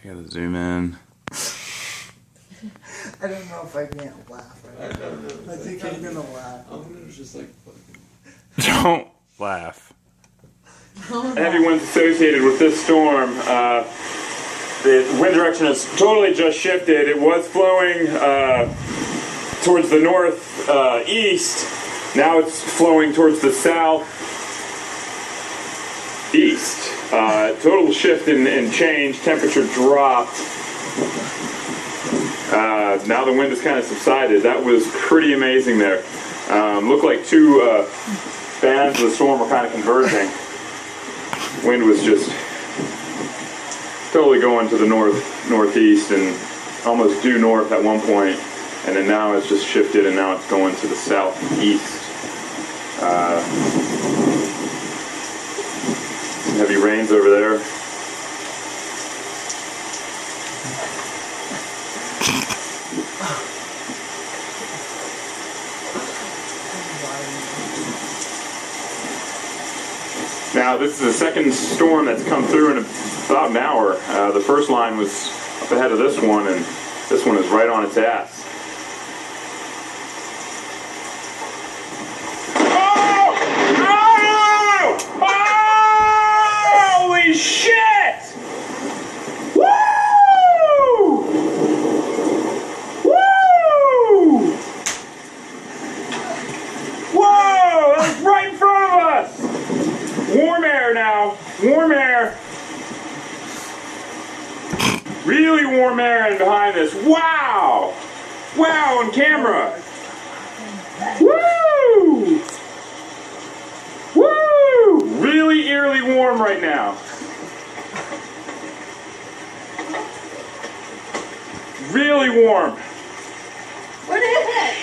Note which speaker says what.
Speaker 1: I gotta zoom in.
Speaker 2: I don't know if I can't laugh right now. I think I'm gonna laugh.
Speaker 3: I'm gonna just like fucking...
Speaker 1: Don't laugh.
Speaker 4: Heavy winds associated with this storm. The wind direction has totally just shifted. It was flowing towards the northeast. Now it's flowing towards the southeast. Total shift and change. Temperature dropped. Now the wind has kind of subsided. That was pretty amazing there. Looked like two bands of the storm were kind of converging. Wind was just totally going to the northeast and almost due north at one point, and then now it's just shifted and now it's going to the southeast. Heavy rains over there. Now this is the second storm that's come through in about an hour. The first line was up ahead of this one, and this one is right on its ass. Oh! Oh! Holy shit! Woo! Woo! Whoa! That's right in front of us! Warm air now. Warm air. Really warm air in behind this. Wow! Wow, on camera. Woo! Woo! Really eerily warm right now. Really warm.
Speaker 5: What is it?